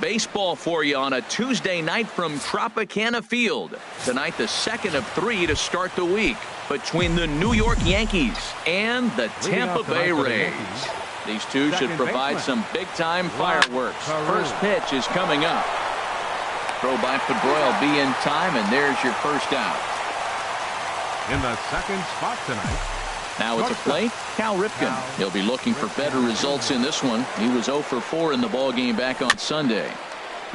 baseball for you on a Tuesday night from Tropicana Field. Tonight, the second of 3 to start the week between the New York Yankees and the Tampa Bay Rays. These two should provide some big-time fireworks. First pitch is coming up. Throw by Pedroia will be in time, and there's your first out. In the second spot tonight. Now at the plate, Cal Ripken. He'll be looking for better results in this one. He was 0 for 4 in the ballgame back on Sunday.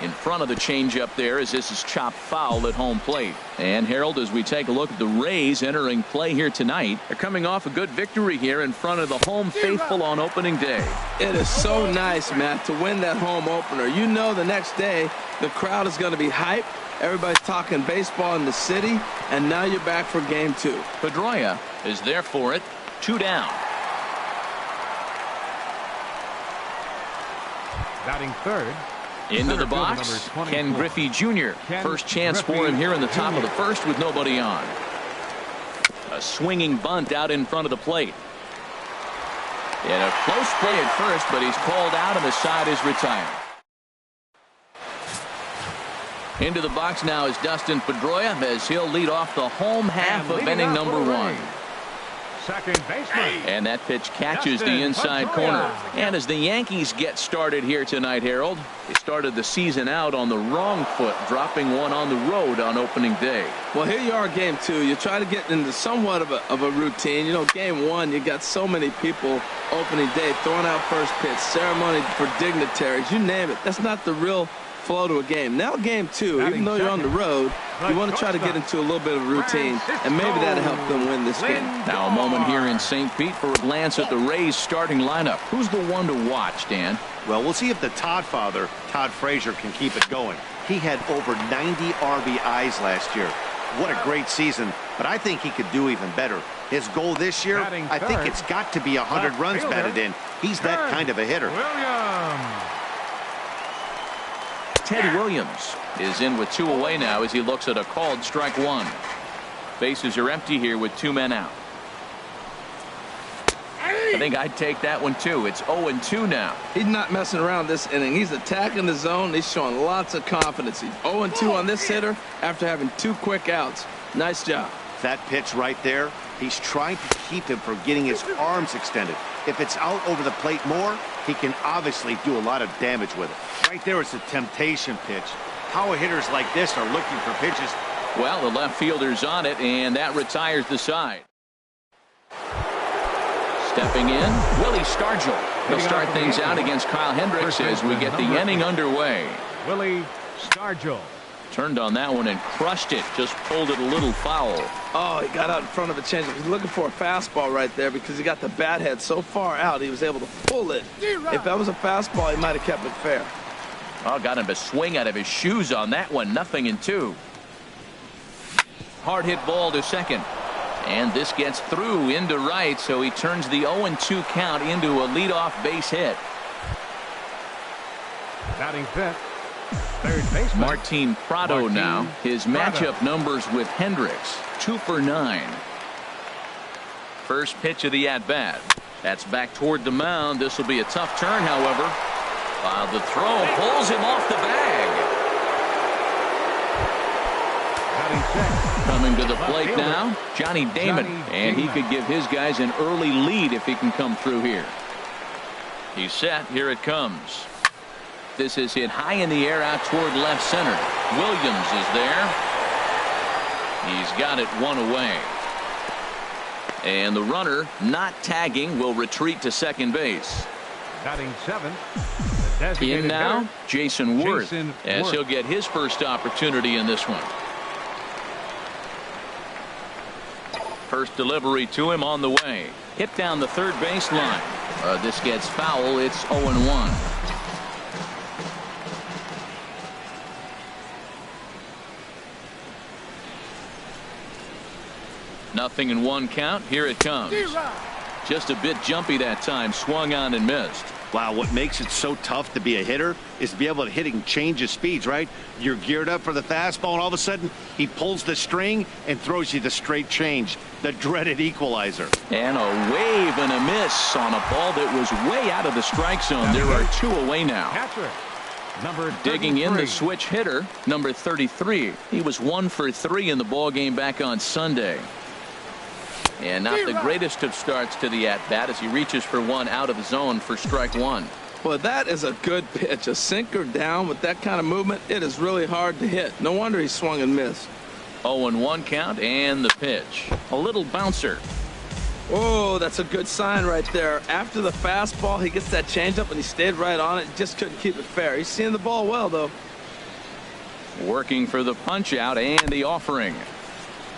In front of the changeup there as this is chopped foul at home plate. And Harold, as we take a look at the Rays entering play here tonight, they're coming off a good victory here in front of the home faithful on opening day. It is so nice, Matt, to win that home opener. You know the next day the crowd is going to be hyped. Everybody's talking baseball in the city, and now you're back for game 2. Pedroia is there for it. 2 down. Batting third. Into the box, Ken Griffey Jr. First chance for him here in the top of the first with nobody on. A swinging bunt out in front of the plate. And a close play at first, but he's called out and the side is retired. Into the box now is Dustin Pedroia as he'll lead off the home half of inning number 1. Second baseman. And that pitch catches the inside corner. And as the Yankees get started here tonight, Harold, they started the season out on the wrong foot, dropping one on the road on opening day. Well, here you are, game 2. You try to get into somewhat of a routine. You know, game 1, you got so many people opening day throwing out first pitch, ceremony for dignitaries, you name it. That's not the real flow to a game. Now game 2, even though you're on the road, you want to try to get into a little bit of a routine, and maybe that'll help them win this game. Now a moment here in St. Pete for a glance at the Rays starting lineup. Who's the one to watch, Dan? Well, we'll see if the Todd father, Todd Frazier, can keep it going. He had over 90 RBIs last year. What a great season, but I think he could do even better. His goal this year, I think it's got to be 100 runs batted in. He's that kind of a hitter. Ted Williams is in with 2 away now as he looks at a called strike 1. Bases are empty here with 2 men out. I think I'd take that one too. It's 0-2 now. He's not messing around this inning. He's attacking the zone. He's showing lots of confidence. He's 0-2 on this hitter after having 2 quick outs. Nice job. That pitch right there, he's trying to keep him from getting his arms extended. If it's out over the plate more, he can obviously do a lot of damage with it. Right there is a temptation pitch. Power hitters like this are looking for pitches. Well, the left fielder's on it, and that retires the side. Stepping in, Willie Stargell. He'll start things out against Kyle Hendricks as we get the inning underway. Willie Stargell. Turned on that one and crushed it. Just pulled it a little foul. Oh, he got out in front of a changeup. He's looking for a fastball right there because he got the bat head so far out he was able to pull it. If that was a fastball, he might have kept it fair. Oh, got him to swing out of his shoes on that one. 0-2. Hard hit ball to second. And this gets through into right, so he turns the 0-2 count into a leadoff base hit. Batting fifth. Third baseman. Martin Prado now. His matchup numbers with Hendricks. 2 for 9. First pitch of the at-bat. That's back toward the mound. This will be a tough turn, however. The throw pulls him off the bag. Coming to the plate now, Johnny Damon. And he could give his guys an early lead if he can come through here. He's set. Here it comes. This is hit high in the air out toward left center. Williams is there. He's got it 1 away. And the runner, not tagging, will retreat to second base. Batting seventh. In now, hitter, Jason Worth, as he'll get his first opportunity in this one. First delivery to him on the way. Hit down the third baseline. This gets foul. It's 0-1. Nothing in 1 count. Here it comes. Just a bit jumpy that time. Swung on and missed. Wow, what makes it so tough to be a hitter is to be able to hit and change his speeds, right? You're geared up for the fastball, and all of a sudden, he pulls the string and throws you the straight change, the dreaded equalizer. And a wave and a miss on a ball that was way out of the strike zone. There are 2 away now. Digging in the switch hitter, number 33. He was 1 for 3 in the ball game back on Sunday. And not the greatest of starts to the at-bat as he reaches for one out of the zone for strike one. Well, that is a good pitch. A sinker down with that kind of movement, it is really hard to hit. No wonder he swung and missed. 0-1 count and the pitch. A little bouncer. Oh, that's a good sign right there. After the fastball, he gets that changeup and he stayed right on it. Just couldn't keep it fair. He's seeing the ball well, though. Working for the punch out and the offering.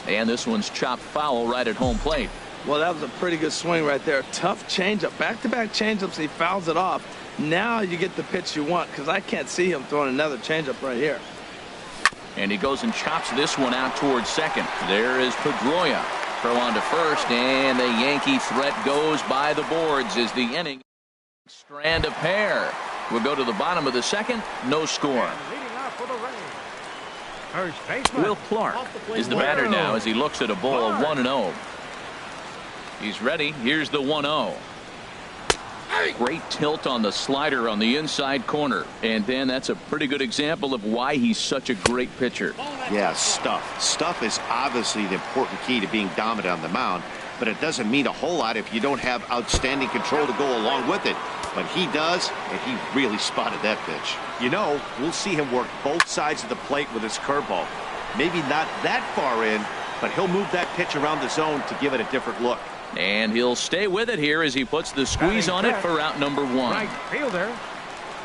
And this one's chopped foul right at home plate. Well, that was a pretty good swing right there. Tough changeup. Back-to-back changeups, he fouls it off. Now you get the pitch you want because I can't see him throwing another changeup right here. And he goes and chops this one out towards second. There is Pedroia. Throw on to first, and the Yankee threat goes by the boards as the inning strand a pair. We'll go to the bottom of the second. No score. Will Clark is the batter now as he looks at a ball 1-0. He's ready. Here's the 1-0. Great tilt on the slider on the inside corner. And then that's a pretty good example of why he's such a great pitcher. Yeah, stuff. Stuff is obviously the important key to being dominant on the mound, but it doesn't mean a whole lot if you don't have outstanding control to go along with it. But he does, and he really spotted that pitch. You know, we'll see him work both sides of the plate with his curveball. Maybe not that far in, but he'll move that pitch around the zone to give it a different look. And he'll stay with it here as he puts the squeeze on it for out number one. Right fielder,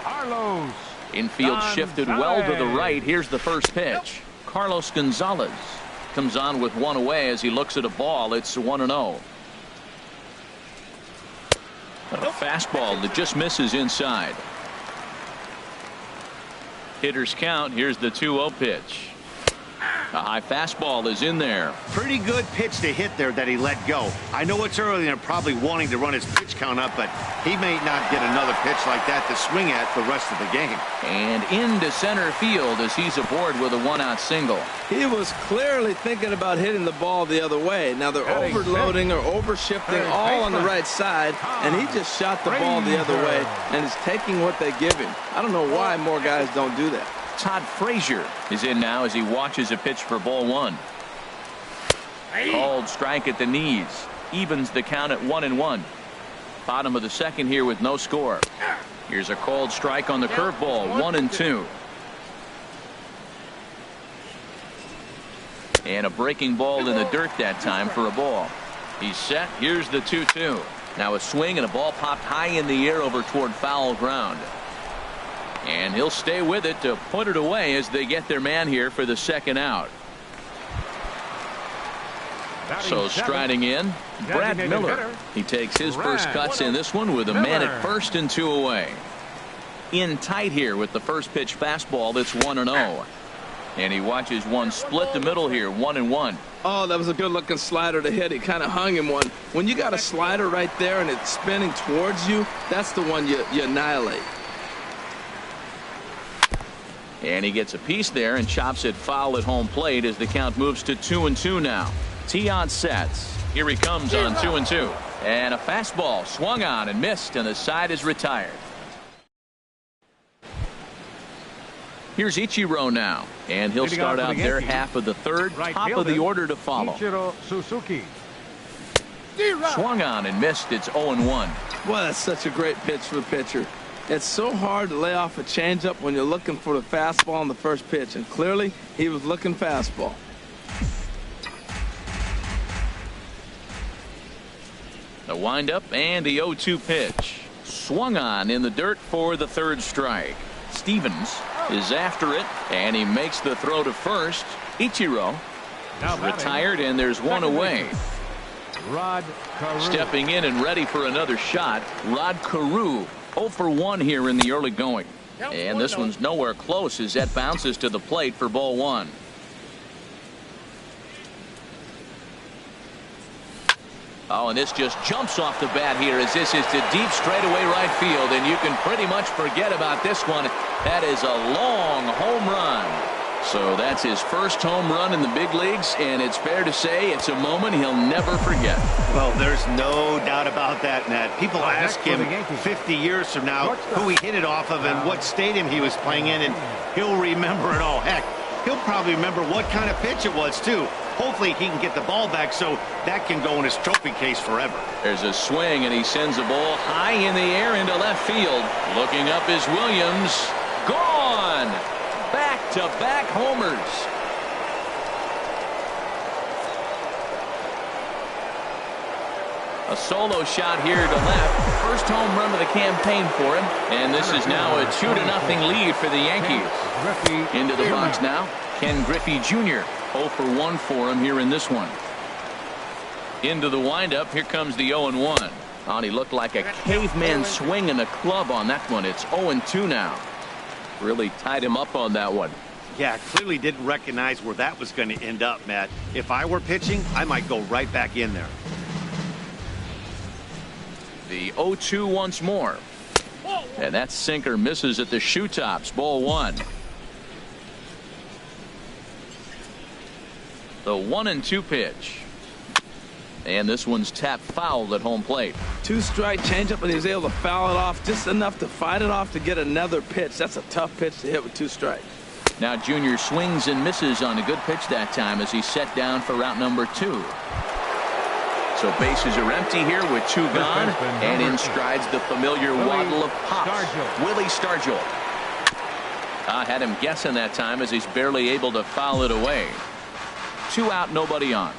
Carlos. Infield shifted well to the right. Here's the first pitch. Carlos Gonzalez comes on with one away as he looks at a ball. It's 1-0. A fastball that just misses inside. Hitters count. Here's the 2-0 pitch. A high fastball is in there. Pretty good pitch to hit there that he let go. I know it's early and they're probably wanting to run his pitch count up, but he may not get another pitch like that to swing at the rest of the game. And into center field as he's aboard with a one-out single. He was clearly thinking about hitting the ball the other way. Now they're overloading or overshifting all on the right side, and he just shot the ball the other way and is taking what they give him. I don't know why more guys don't do that. Todd Frazier is in now as he watches a pitch for ball one. Called strike at the knees. Evens the count at 1-1. Bottom of the second here with no score. Here's a called strike on the curveball. 1-2. And a breaking ball in the dirt that time for a ball. He's set. Here's the 2-2. Now a swing and a ball popped high in the air over toward foul ground. And he'll stay with it to put it away as they get their man here for the second out. So striding in, Brad Miller. He takes his first cuts in this one with a man at first and 2 away. In tight here with the first pitch fastball. That's 1-0. And he watches one split the middle here, 1-1. Oh, that was a good looking slider to hit. He kind of hung him one. When you got a slider right there and it's spinning towards you, that's the one you annihilate. And he gets a piece there and chops it foul at home plate as the count moves to 2-2 now. Tiant sets. Here he comes on 2-2. And a fastball swung on and missed, and the side is retired. Here's Ichiro now, and he'll start out their half of the third. Top of the order to follow. Ichiro Suzuki. Swung on and missed. It's 0-1. Well, that's such a great pitch for the pitcher. It's so hard to lay off a changeup when you're looking for the fastball on the first pitch, and clearly he was looking fastball. The windup and the 0-2 pitch. Swung on in the dirt for the third strike. Stevens is after it, and he makes the throw to first. Ichiro is retired, and there's one away. Rod Carew. Stepping in and ready for another shot, Rod Carew. 0 for 1 here in the early going. And this one's nowhere close as that bounces to the plate for ball one. Oh, and this just jumps off the bat here as this is to deep straightaway right field, and you can pretty much forget about this one. That is a long home run. So that's his first home run in the big leagues, and it's fair to say it's a moment he'll never forget. Well, there's no doubt about that, Nat. People ask him 50 years from now who he hit it off of and what stadium he was playing in, and he'll remember it all. Heck, he'll probably remember what kind of pitch it was, too. Hopefully he can get the ball back so that can go in his trophy case forever. There's a swing, and he sends a ball high in the air into left field. Looking up is Williams. Gone! Back-to-back homers. A solo shot here to left. First home run of the campaign for him. And this is now a 2-0 lead for the Yankees. Into the box now, Ken Griffey Jr. 0 for 1 for him here in this one. Into the windup. Here comes the 0-1. Oh, he looked like a caveman swinging a club on that one. It's 0-2 now. Really tied him up on that one. Yeah, clearly didn't recognize where that was going to end up, Matt. If I were pitching, I might go right back in there. The 0-2 once more. And that sinker misses at the shoe tops. Ball 1. The 1-2 pitch. And this one's tapped foul at home plate. 2-strike changeup, and he was able to foul it off just enough to fight it off to get another pitch. That's a tough pitch to hit with 2 strikes. Now Junior swings and misses on a good pitch that time as he's set down for route number 2. So bases are empty here with 2 gone, and in strides the familiar waddle of pops. Willie Stargell. I had him guessing that time as he's barely able to foul it away. 2 out, nobody on.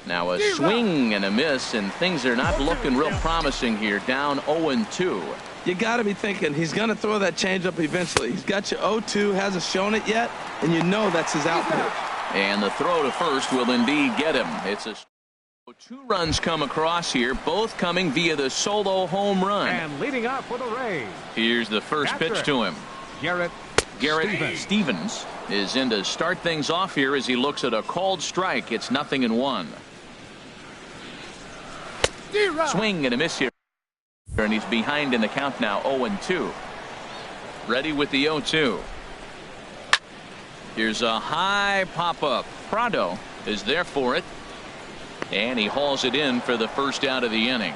Now a swing and a miss, and things are not looking real promising here. Down 0-2. You got to be thinking he's going to throw that changeup eventually. He's got you 0-2, hasn't shown it yet, and you know that's his out pitch. And the throw to first will indeed get him. It's a 2 runs come across here, both coming via the solo home run. And leading up for the Rays. Here's the first pitch to him. Garrett Stevens is in to start things off here as he looks at a called strike. It's 0-1. Swing and a miss here. And he's behind in the count now, 0-2. Ready with the 0-2. Here's a high pop-up. Prado is there for it. And he hauls it in for the first out of the inning.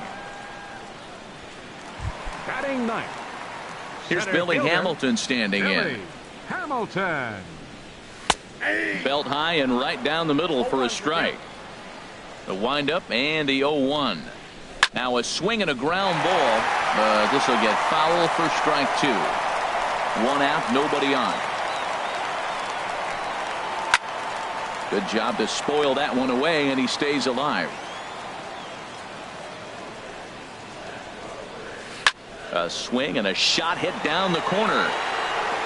Batting ninth. Here's Billy Hamilton standing in. Hamilton. Belt high and right down the middle for a strike. The windup and the 0-1. Now a swing and a ground ball, but this will get foul for strike 2. 1 out, nobody on. Good job to spoil that one away, and he stays alive. A swing and a shot hit down the corner.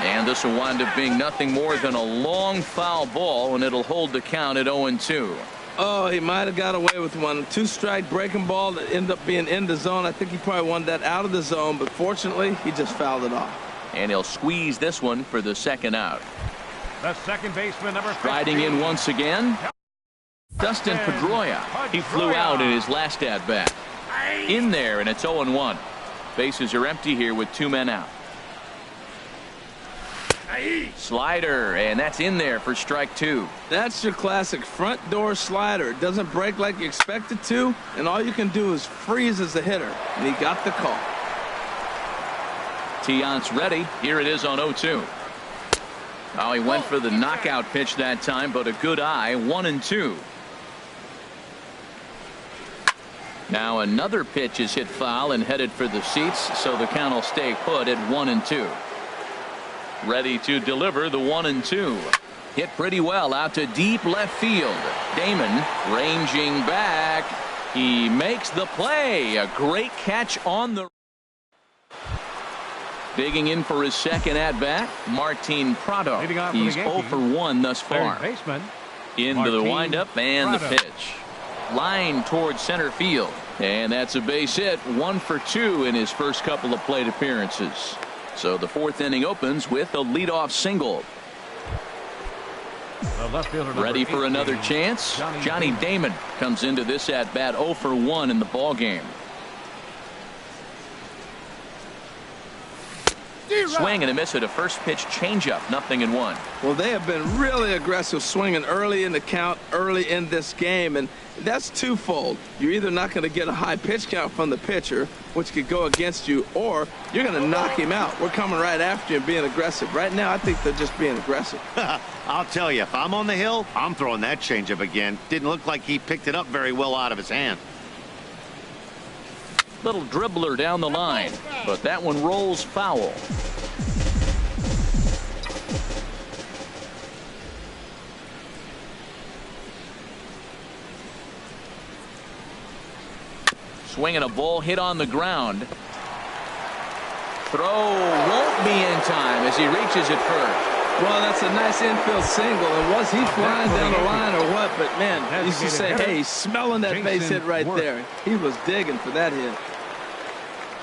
And this will wind up being nothing more than a long foul ball, and it'll hold the count at 0-2. Oh, he might have got away with one. 2-strike breaking ball that ended up being in the zone. I think he probably wanted that out of the zone, but fortunately, he just fouled it off. And he'll squeeze this one for the second out. The second baseman, number 15. Striding in once again, Dustin Pedroia. He flew out in his last at-bat. In there, and it's 0-1. Bases are empty here with 2 men out. Slider, and that's in there for strike 2. That's your classic front door slider. It doesn't break like you expect it to, and all you can do is freeze as a hitter. And he got the call. Tiant's ready. Here it is on 0-2. Oh, he went for the knockout pitch that time, but a good eye. 1-2. Now another pitch is hit foul and headed for the seats, so the count will stay put at 1-2. Ready to deliver the 1-2. Hit pretty well out to deep left field. Damon ranging back. He makes the play. A great catch on the. Digging in for his second at bat, Martin Prado. He's 0 for 1 thus far. Into the windup and the pitch. Line towards center field. And that's a base hit. 1 for 2 in his first couple of plate appearances. So the 4th inning opens with a leadoff single. Ready for another chance? Johnny Damon comes into this at bat 0 for 1 in the ball game. Swing and a miss at a first pitch changeup. 0-1. Well, they have been really aggressive swinging early in the count, early in this game, and that's twofold. You're either not going to get a high pitch count from the pitcher, which could go against you, or you're going to knock him out. We're coming right after you and being aggressive. Right now, I think they're just being aggressive. I'll tell you, if I'm on the hill, I'm throwing that changeup again. Didn't look like he picked it up very well out of his hand. Little dribbler down the line, but that one rolls foul. Swinging a ball hit on the ground. Throw won't be in time as he reaches it first. Well, that's a nice infield single. And was he flying down the line or what? But, man, you used to say, hey, he's smelling that base hit right there. He was digging for that hit.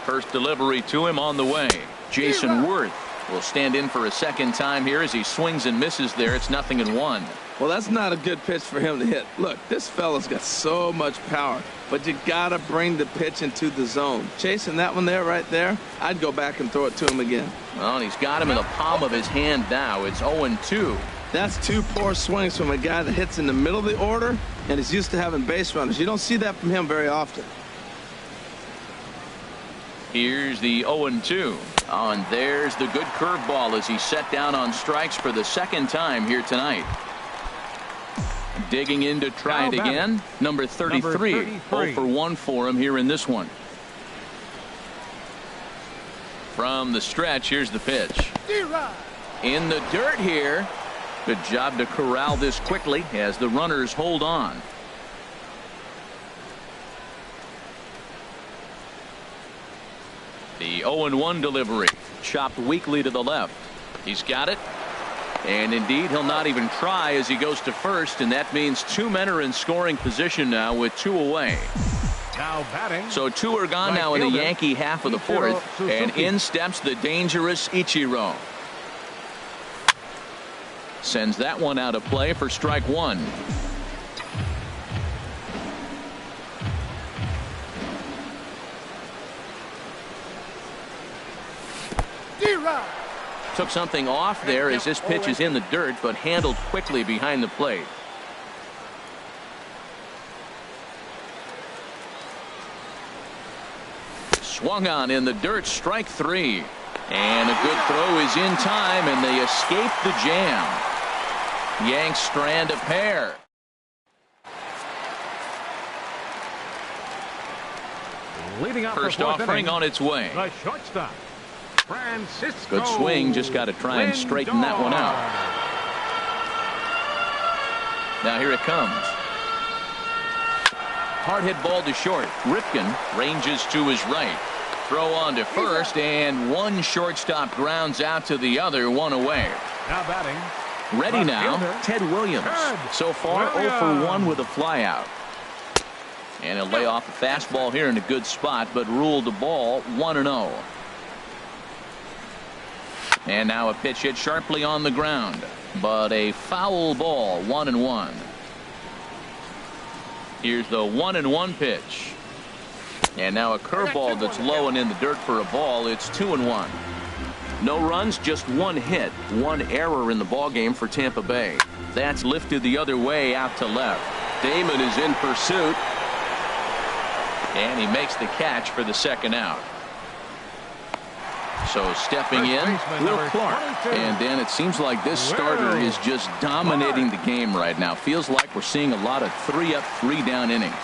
First delivery to him on the way. Jason Worth will stand in for a second time here as he swings and misses there. It's 0-1. Well, that's not a good pitch for him to hit. Look, this fella's got so much power, but you got to bring the pitch into the zone. Chasing that one there, right there, I'd go back and throw it to him again. Well, and he's got him in the palm of his hand now. It's 0-2. That's two poor swings from a guy that hits in the middle of the order, and is used to having base runners. You don't see that from him very often. Here's the 0-2. Oh, and there's the good curveball as he's set down on strikes for the second time here tonight. Digging in to try it again. Number 33. 0 for 1 for him here in this one. From the stretch, here's the pitch. In the dirt here. Good job to corral this quickly as the runners hold on. The 0-1 delivery. Chopped weakly to the left. He's got it. And indeed, he'll not even try as he goes to first, and that means 2 men are in scoring position now with 2 away. Now batting. So 2 are gone now in the Yankee half of the fourth, and in steps the dangerous Ichiro. Sends that one out of play for strike 1. Took something off there as this pitch is in the dirt, but handled quickly behind the plate. Swung on in the dirt, strike 3. And a good throw is in time, and they escape the jam. Yanks strand a pair. Leading up First the fourth offering inning, on its way. the shortstop, Francisco. Good swing, just got to try and straighten that one out. Now here it comes. Hard hit ball to short. Ripken ranges to his right. Throw on to first, and one shortstop grounds out to the other, 1 away. Now batting. Ready now, Ted Williams. So far 0 for 1 with a flyout. And he'll lay off a fastball here in a good spot, but ruled the ball 1-0. And now a pitch hit sharply on the ground, but a foul ball, 1-1. Here's the 1-1 pitch. And now a curveball that's low and in the dirt for a ball. It's 2-1. No runs, just 1 hit, 1 error in the ballgame for Tampa Bay. That's lifted the other way out to left. Damon is in pursuit. And he makes the catch for the second out. So stepping in, Will Clark. And Dan, it seems like this starter is just dominating the game right now. Feels like we're seeing a lot of 3-up, 3-down innings.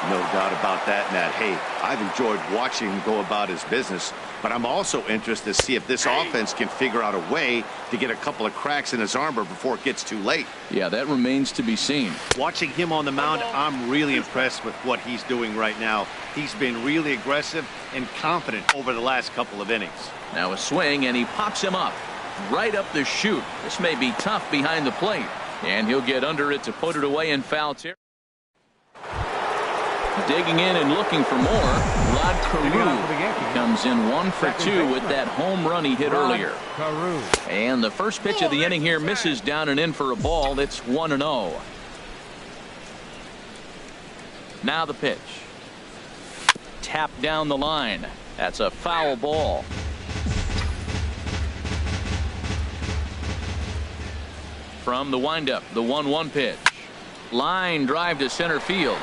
No doubt about that, Nat. Hey, I've enjoyed watching him go about his business, but I'm also interested to see if this offense can figure out a way to get a couple of cracks in his armor before it gets too late. Yeah, that remains to be seen. Watching him on the mound, I'm really impressed with what he's doing right now. He's been really aggressive and confident over the last couple of innings. Now a swing, and he pops him up right up the chute. This may be tough behind the plate, and he'll get under it to put it away in foul territory. Digging in and looking for more, Rod Carew comes in 1 for 2 with that home run he hit earlier. And the first pitch of the inning here misses down and in for a ball. It's 1-0. Now the pitch. Tapped down the line. That's a foul ball. From the windup, the 1-1 pitch. Line drive to center field.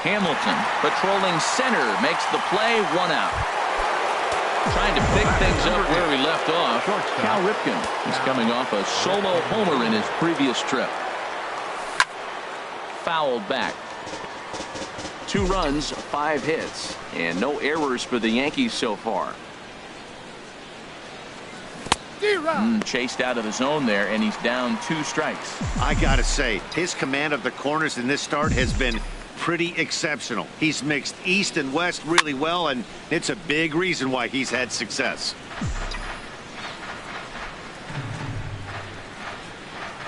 Hamilton patrolling center makes the play. 1 out. Trying to pick things up where we left off. Cal Ripken is coming off a solo homer in his previous trip. Fouled back. 2 runs, 5 hits, and no errors for the Yankees so far. Chased out of the zone there, and he's down 2 strikes. I gotta say, his command of the corners in this start has been pretty exceptional. He's mixed east and west really well, and it's a big reason why he's had success.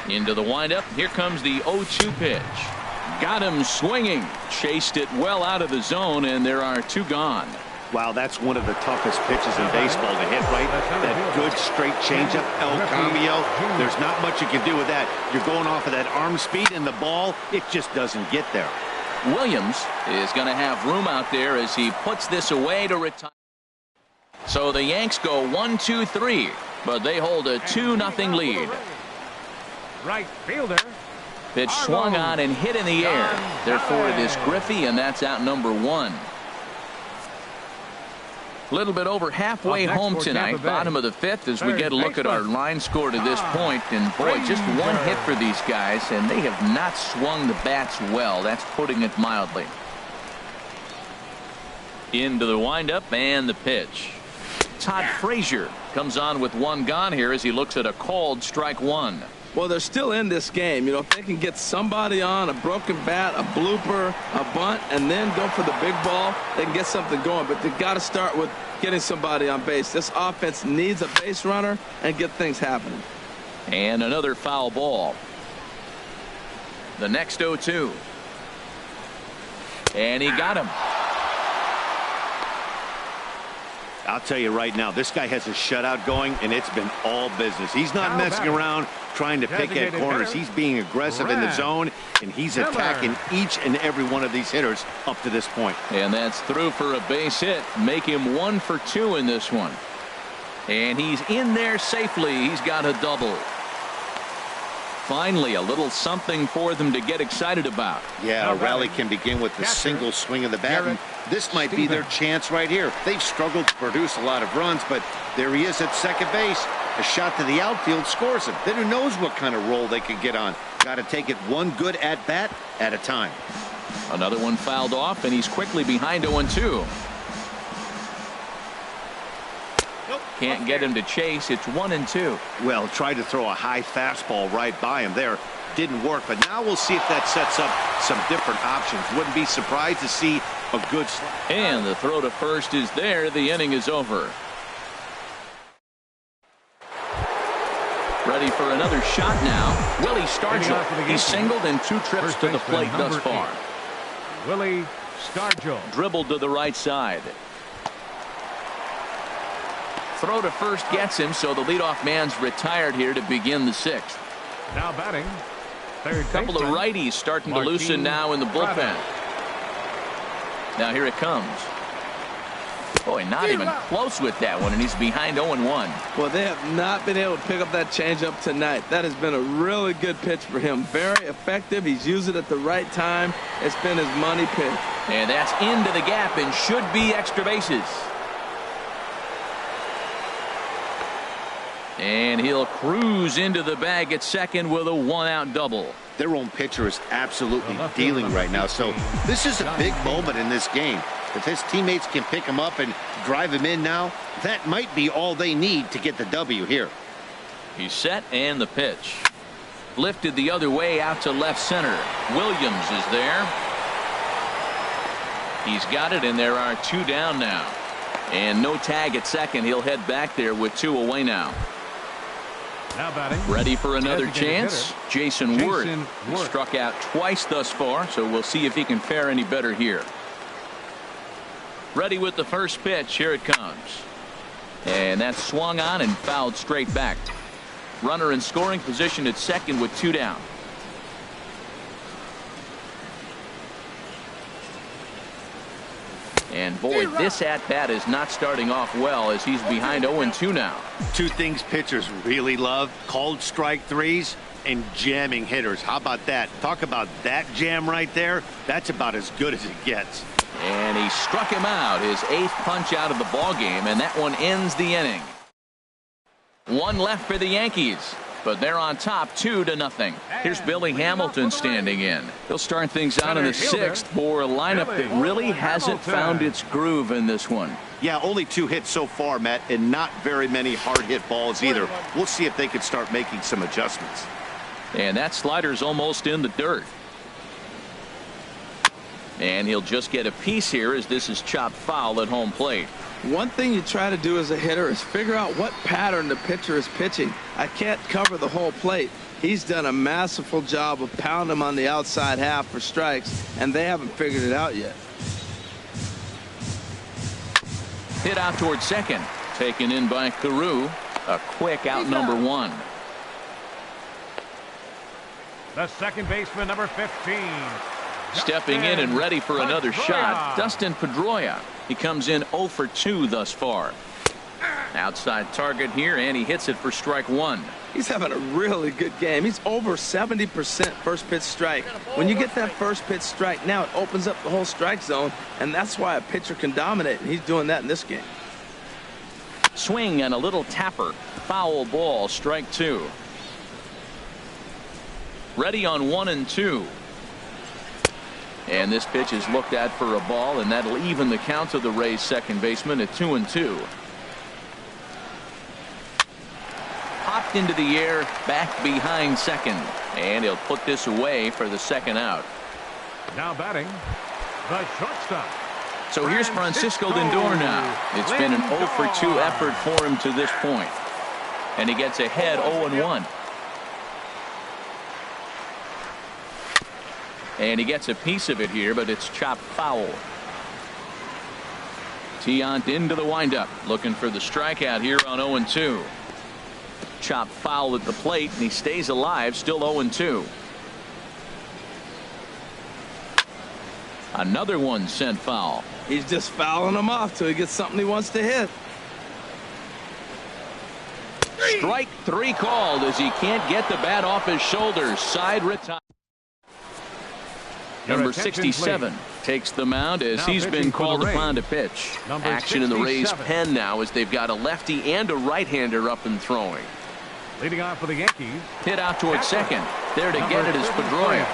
Into the windup. Here comes the 0-2 pitch. Got him swinging. Chased it well out of the zone, and there are 2 gone. Wow, that's one of the toughest pitches in baseball to hit, right? That good straight changeup, El Cambio. There's not much you can do with that. You're going off of that arm speed, and the ball, it just doesn't get there. Williams is going to have room out there as he puts this away to retire. So the Yanks go 1-2-3, but they hold a 2-0 lead. Right fielder. Pitch swung on and hit in the air. Therefore, it is Griffey, and that's out number 1. A little bit over halfway home tonight, bottom of the 5th, as we get a look at our line score to this point. And boy, just 1 hit for these guys, and they have not swung the bats well. That's putting it mildly. Into the windup and the pitch. Todd Frazier comes on with 1 gone here as he looks at a called strike 1. Well, they're still in this game. You know, if they can get somebody on, a broken bat, a blooper, a bunt, and then go for the big ball, they can get something going. But they've got to start with getting somebody on base. This offense needs a base runner and get things happening. And another foul ball. The next 0-2. And he got him. I'll tell you right now, this guy has a shutout going, and it's been all business. He's not messing around trying to pick at corners. He's being aggressive in the zone, and he's attacking each and every one of these hitters up to this point. And that's through for a base hit. Make him 1 for 2 in this one. And he's in there safely. He's got a double. Finally, a little something for them to get excited about. Yeah, a rally can begin with a single swing of the bat. And this might be their chance right here. They've struggled to produce a lot of runs, but there he is at second base. A shot to the outfield scores him. Then who knows what kind of roll they could get on. Got to take it 1 good at bat at a time. Another one fouled off, and he's quickly behind 0-2. Can't get him to chase. It's 1-2. Well, tried to throw a high fastball right by him there. Didn't work, but now we'll see if that sets up some different options. Wouldn't be surprised to see a good slap. And the throw to first is there. The inning is over. Ready for another shot now. Willie Stargell. He's singled in 2 trips to the plate thus far. Willie Stargell. Dribbled to the right side. Throw to first gets him, so the leadoff man's retired here to begin the 6th. Now batting, third Couple of righties starting to loosen now in the bullpen. Now here it comes. Boy, not even close with that one, and he's behind 0-1. Well, they have not been able to pick up that changeup tonight. That has been a really good pitch for him. Very effective. He's used it at the right time. It's been his money pitch. And that's into the gap and should be extra bases. And he'll cruise into the bag at second with a 1-out double. Their own pitcher is absolutely dealing right now, so this is a big moment in this game. If his teammates can pick him up and drive him in now, that might be all they need to get the W here. He's set, and the pitch. Lifted the other way out to left center. Williams is there. He's got it, and there are 2 down now. And no tag at second. He'll head back there with 2 away now. Now batting. Ready for another chance. Jason Ward struck out twice thus far, so we'll see if he can fare any better here. Ready with the first pitch. Here it comes. And that's swung on and fouled straight back. Runner in scoring position at second with 2 down. And boy, this at-bat is not starting off well as he's behind 0-2 now. 2 things pitchers really love: called strike 3s and jamming hitters. How about that? Talk about that jam right there. That's about as good as it gets. And he struck him out, his 8th punch out of the ball game, and that one ends the inning. One left for the Yankees, but they're on top 2-0. Here's Billy Hamilton standing in. He'll start things out in the 6th for a lineup that really hasn't found its groove in this one. Yeah, only 2 hits so far, Matt, and not very many hard hit balls either. We'll see if they can start making some adjustments. And that slider's almost in the dirt. And he'll just get a piece here as this is chopped foul at home plate. One thing you try to do as a hitter is figure out what pattern the pitcher is pitching. I can't cover the whole plate. He's done a masterful job of pounding him on the outside half for strikes, and they haven't figured it out yet. Hit out towards second. Taken in by Carew. A quick out number 1. The second baseman, number 15. Stepping in and ready for another shot, Dustin Pedroia. He comes in 0 for 2 thus far. Outside target here, and he hits it for strike 1. He's having a really good game. He's over 70% first pitch strike. When you get that first pitch strike, now it opens up the whole strike zone, and that's why a pitcher can dominate, and he's doing that in this game. Swing and a little tapper. Foul ball, strike 2. Ready on 1 and 2. And this pitch is looked at for a ball, and that'll even the count of the Rays second baseman at 2 and 2. Popped into the air, back behind second, and he'll put this away for the second out. Now batting, the shortstop. So here's Francisco Lindor now. It's been an 0 for 2 effort for him to this point, and he gets ahead 0 and 1. And he gets a piece of it here, but it's chopped foul. Tiant into the windup, looking for the strikeout here on 0 and 2. Chopped foul at the plate, and he stays alive, still 0 and 2. Another one sent foul. He's just fouling them off till he gets something he wants to hit. Strike 3 called as he can't get the bat off his shoulders. Side retire. Number 67 takes the mound as he's been called upon to pitch. Action in the Rays pen now as they've got a lefty and a right-hander up and throwing. Leading off for the Yankees. Hit out towards second. There to get it is Pedroia.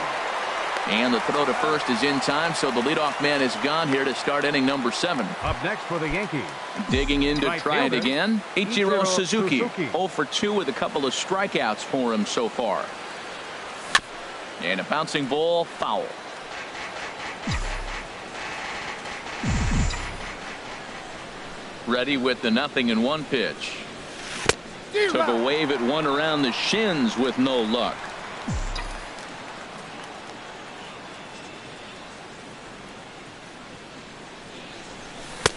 And the throw to first is in time, so the leadoff man is gone here to start inning number 7. Up next for the Yankees. Digging in to try it again, Ichiro Suzuki. 0 for 2 with a couple of strikeouts for him so far. And a bouncing ball, foul. Ready with the 0-1 pitch. Took a wave at one around the shins with no luck.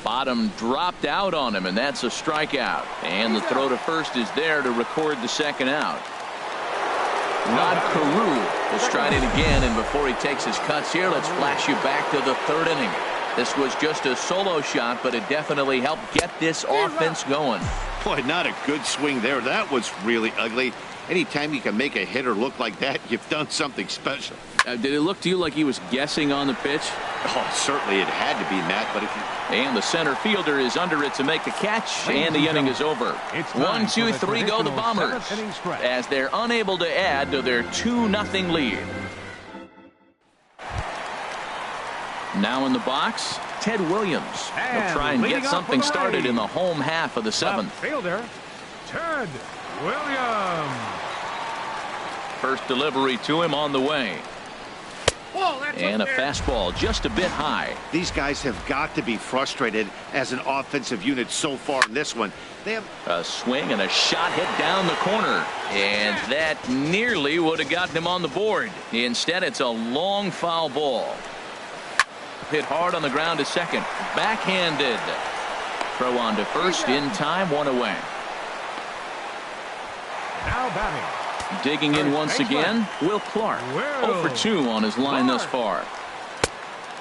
Bottom dropped out on him, and that's a strikeout. And the throw to first is there to record the second out. Rod Carew will stride in again, and before he takes his cuts here, let's flash you back to the 3rd inning. This was just a solo shot, but it definitely helped get this offense going. Boy, not a good swing there. That was really ugly. Anytime you can make a hitter look like that, you've done something special. Did it look to you like he was guessing on the pitch? Oh, certainly it had to be, Matt. But if you... And the center fielder is under it to make the catch, and the inning is over. 1, 2, 3 go the Bombers as they're unable to add to their 2-0 lead. Now in the box, Ted Williams. He'll try and get something started in the home half of the 7th. Fielder, Ted Williams. First delivery to him on the way. And a fastball just a bit high. These guys have got to be frustrated as an offensive unit so far in this one. They have a swing and a shot hit down the corner, and that nearly would have gotten him on the board. Instead, it's a long foul ball. Hit hard on the ground to second. Backhanded. Throw on to first in time, 1 away. Now batting. Digging in once again, Will Clark. 0 for 2 on his line thus far.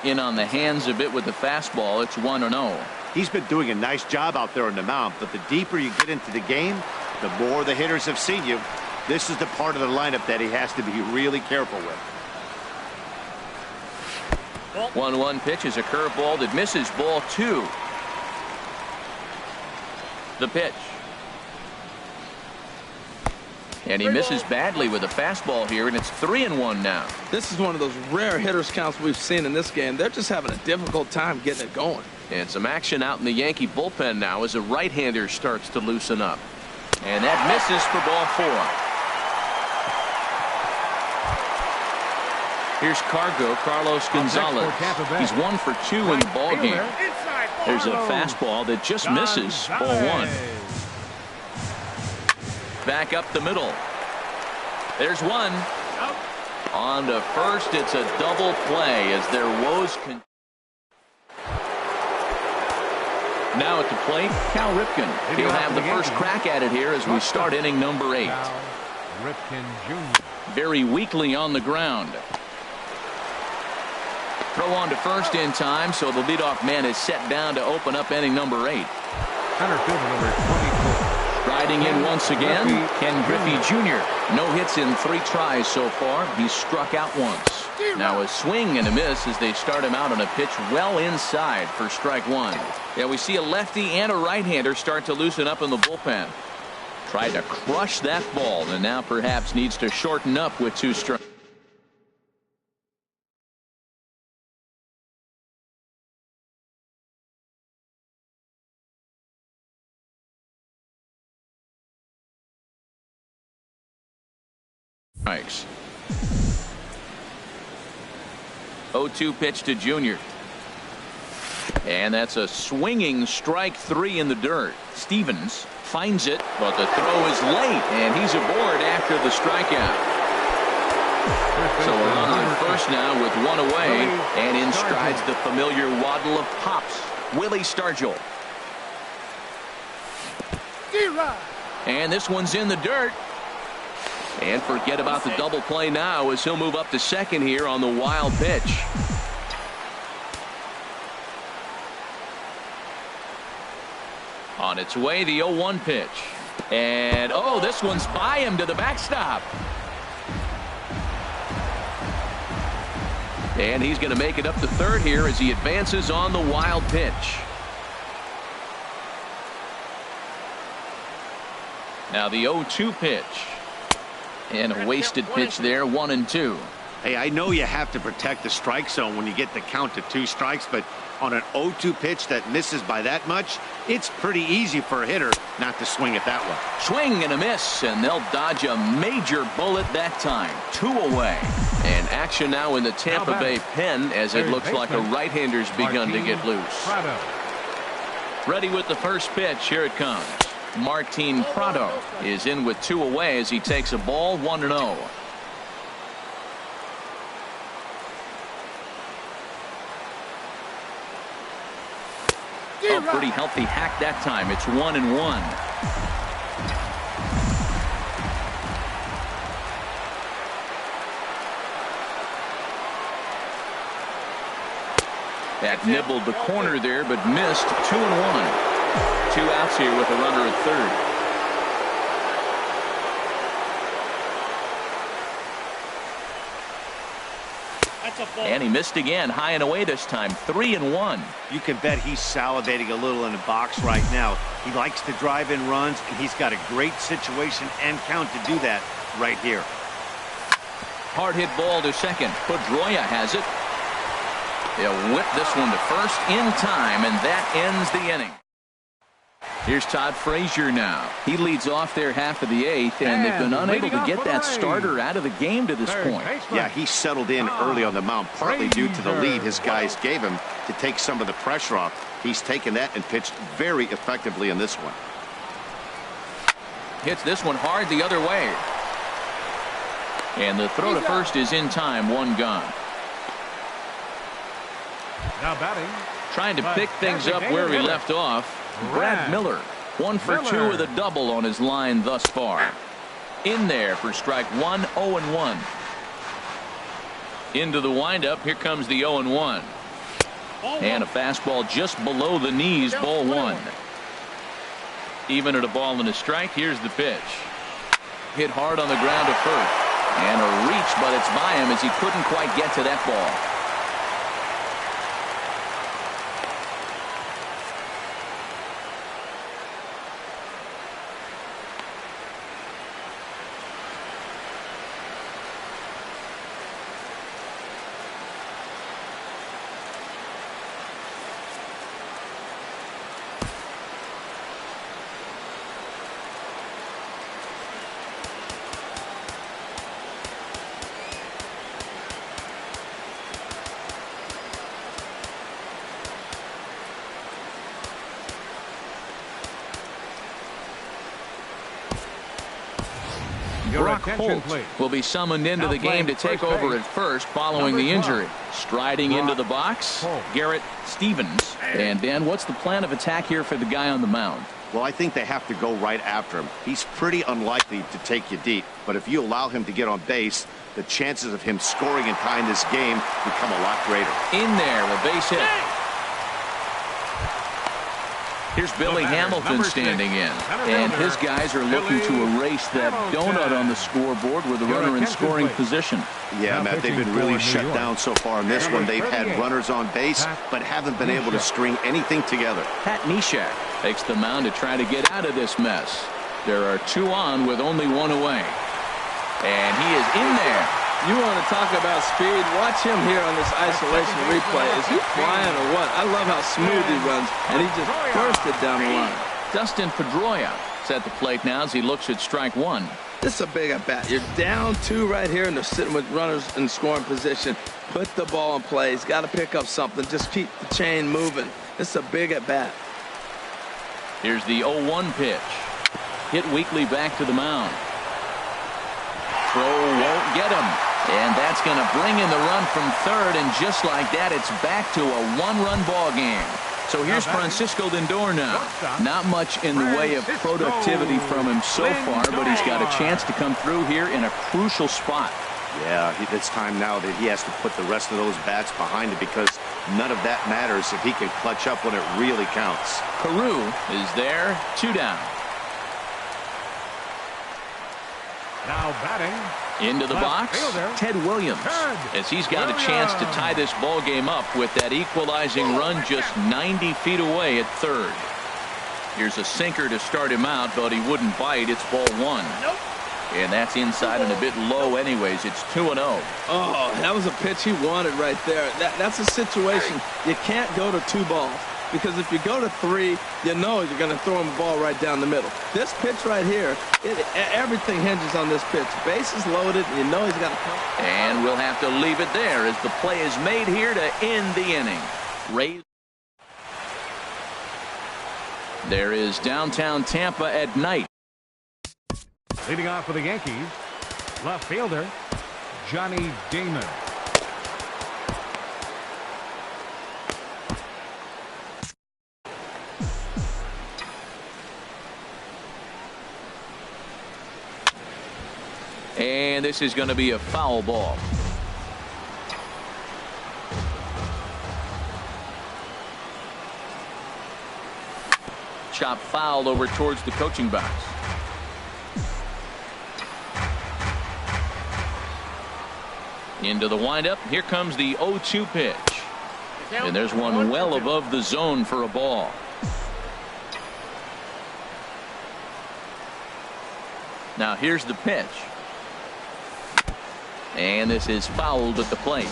In on the hands a bit with the fastball. It's 1-0. He's been doing a nice job out there on the mound, but the deeper you get into the game, the more the hitters have seen you. This is the part of the lineup that he has to be really careful with. 1-1 pitch is a curveball that misses, ball 2. The pitch. And he misses badly with a fastball here, and it's 3-1 now. This is one of those rare hitters counts we've seen in this game. They're just having a difficult time getting it going. And some action out in the Yankee bullpen now as a right-hander starts to loosen up. And that misses for ball 4. Here's Carlos Gonzalez. He's 1 for 2 in the ballgame. There's a fastball that just misses, ball 1. Back up the middle. There's one. On to first. It's a double play as their woes can. Now at the plate, Cal Ripken. He'll have the first crack at it here as we start inning number 8. Ripken Jr. Very weakly on the ground. Throw on to first in time, so the leadoff man is set down to open up inning number 8. Center fielder number 24. Riding in once again, Ken Griffey Jr. No hits in 3 tries so far. He's struck out once. Now a swing and a miss as they start him out on a pitch well inside for strike 1. Yeah, we see a lefty and a right-hander start to loosen up in the bullpen. Tried to crush that ball and now perhaps needs to shorten up with 2 strikes. Strikes. 0-2 pitch to Junior. And that's a swinging strike 3 in the dirt. Stevens finds it, but the throw is late, and he's aboard after the strikeout. So a runner at first now with 1 away, and in strides the familiar waddle of Pops, Willie Stargell. And this one's in the dirt. And forget about the double play now as he'll move up to second here on the wild pitch. On its way, the 0-1 pitch. And, oh, this one's by him to the backstop. And he's going to make it up to third here as he advances on the wild pitch. Now the 0-2 pitch. And a wasted pitch there, 1-2. Hey, I know you have to protect the strike zone when you get the count to 2 strikes, but on an 0-2 pitch that misses by that much, it's pretty easy for a hitter not to swing at that one. Swing and a miss, and they'll dodge a major bullet that time. 2 away. And action now in the Tampa Bay pen as it looks like a right-hander's begun to get loose. Ready with the first pitch. Here it comes. Martin Prado is in with 2 away as he takes a ball, 1-0. A pretty healthy hack that time. It's 1-1. That nibbled the corner there, but missed. 2-1. 2 outs here with a runner at third. And he missed again, high and away this time. 3-1. You can bet he's salivating a little in the box right now. He likes to drive in runs, and he's got a great situation and count to do that right here. Hard hit ball to second. Pedroia has it. They'll whip this one to first in time, and that ends the inning. Here's Todd Frazier now. He leads off their half of the 8th, and they've been unable to get that starter out of the game to this point. Yeah, he settled in early on the mound, partly due to the lead his guys gave him to take some of the pressure off. He's taken that and pitched very effectively in this one. Hits this one hard the other way. And the throw to first is in time, 1 gone. Now batting. Trying to pick things up where we left off. Brad Miller, 1 for 2 with a double on his line thus far. In there for strike 1, 0-1. Into the windup, here comes the 0-1. And a fastball just below the knees, ball 1. Even at a ball and a strike, here's the pitch. hit hard on the ground to first. And a reach, but it's by him as he couldn't quite get to that ball. Brock Holt will be summoned into the game to take over at first following the injury. Striding into the box, Garrett Stevens. And Dan, what's the plan of attack here for the guy on the mound? Well, I think they have to go right after him. He's pretty unlikely to take you deep, but if you allow him to get on base, the chances of him scoring and tying this game become a lot greater. In there, a base hit. Here's Billy Hamilton standing in, and his guys are looking to erase that donut on the scoreboard with a runner in scoring position. Yeah, Matt, they've been really shut down so far in this one. They've had runners on base, but haven't been able to string anything together. Pat Neshek takes the mound to try to get out of this mess. There are two on with only one away. And he is in there. You want to talk about speed? Watch him here on this isolation replay. Is he flying or what? I love how smooth he runs, and he just bursted down the line. Dustin Pedroia is at the plate now as he looks at strike one. This is a big at bat. You're down two right here, and they're sitting with runners in scoring position. Put the ball in play. He's got to pick up something. Just keep the chain moving. This is a big at bat. Here's the 0-1 pitch. Hit weakly back to the mound. Throw won't get him. And that's going to bring in the run from third, and just like that, it's back to a one-run ball game. So here's Francisco Lindor now. Not much in the way of productivity from him so far, but he's got a chance to come through here in a crucial spot. Yeah, it's time now that he has to put the rest of those bats behind him, because none of that matters if he can clutch up when it really counts. Carew is there, 2 down. Now batting. Into the box, Ted Williams, as he's got a chance to tie this ball game up with that equalizing run just 90 feet away at third. Here's a sinker to start him out, but he wouldn't bite. It's ball one. And that's inside and a bit low anyways. It's 2-0. Oh, that was a pitch he wanted right there. That's a situation you can't go to 2 balls. Because if you go to 3, you know you're going to throw him a ball right down the middle. This pitch right here, everything hinges on this pitch. Bases loaded, and you know he's got to come. And we'll have to leave it there as the play is made here to end the inning. There is downtown Tampa at night. Leading off for the Yankees, left fielder Johnny Damon. And this is going to be a foul ball. Chop foul over towards the coaching box. Into the windup. Here comes the 0-2 pitch. And there's one well above the zone for a ball. Now here's the pitch. And this is fouled at the plate.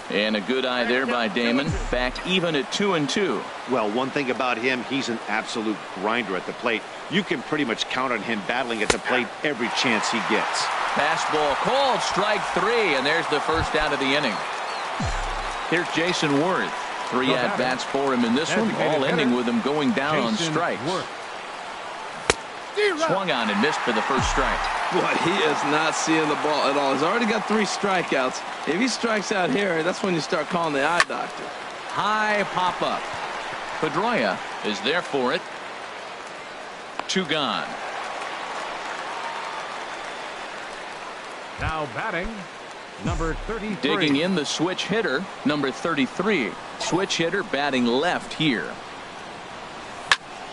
And a good eye there by Damon. Back even at 2-2. Well, one thing about him, he's an absolute grinder at the plate. You can pretty much count on him battling at the plate every chance he gets. Fastball called, strike 3, and there's the first out of the inning. Here's Jason Worth. 3 at-bats for him in this one, all ending with him going down on strikes. Swung on and missed for the first strike. Boy, he is not seeing the ball at all. He's already got 3 strikeouts. If he strikes out here, that's when you start calling the eye doctor. High pop-up. Pedroia is there for it. 2 gone. Now batting, Number 33. Digging in the switch hitter, number 33. Switch hitter batting left here.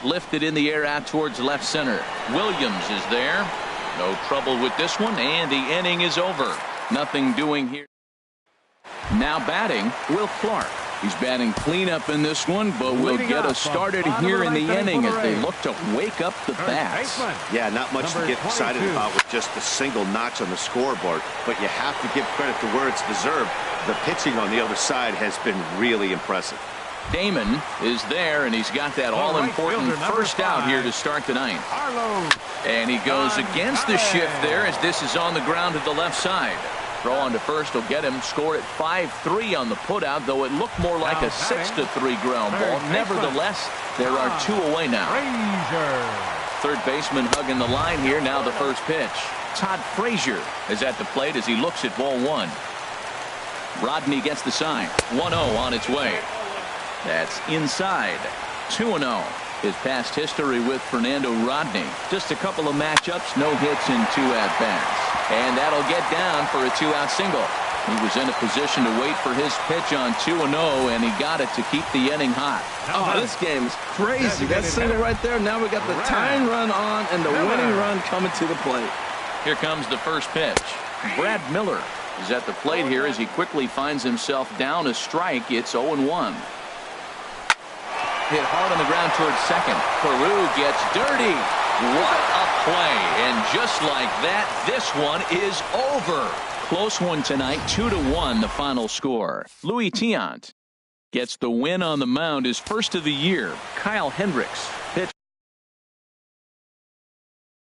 Lifted in the air out towards left center. Williams is there. No trouble with this one, and the inning is over. Nothing doing here. Now batting, Will Clark. He's batting cleanup in this one, but will get us started here in the inning as they look to wake up the bats. Yeah, not much to get excited about with just a single notch on the scoreboard, but you have to give credit to where it's deserved. The pitching on the other side has been really impressive. Damon is there, and he's got that all-important first out here to start the ninth. And he goes against the shift there as this is on the ground to the left side. Throw on to first will get him. Score at 5-3 on the putout, though it looked more like a 6-3 ground ball. Nevertheless, there are 2 away now. Third baseman hugging the line here. Now the first pitch. Todd Frazier is at the plate as he looks at ball 1. Rodney gets the sign. 1-0 on its way. That's inside. 2-0. His past history with Fernando Rodney. Just a couple of matchups, no hits in 2 at-bats. And that'll get down for a 2-out single. He was in a position to wait for his pitch on 2-0, and he got it to keep the inning hot. Oh, this game is crazy. That single right there. Now we got the tying run on and the winning run coming to the plate. Here comes the first pitch. Brad Miller is at the plate here as he quickly finds himself down a strike. It's 0-1. Hit hard on the ground towards second. Peru gets dirty. What a play. And just like that, this one is over. Close one tonight, 2-1 the final score. Louis Tiant gets the win on the mound, his first of the year. Kyle Hendricks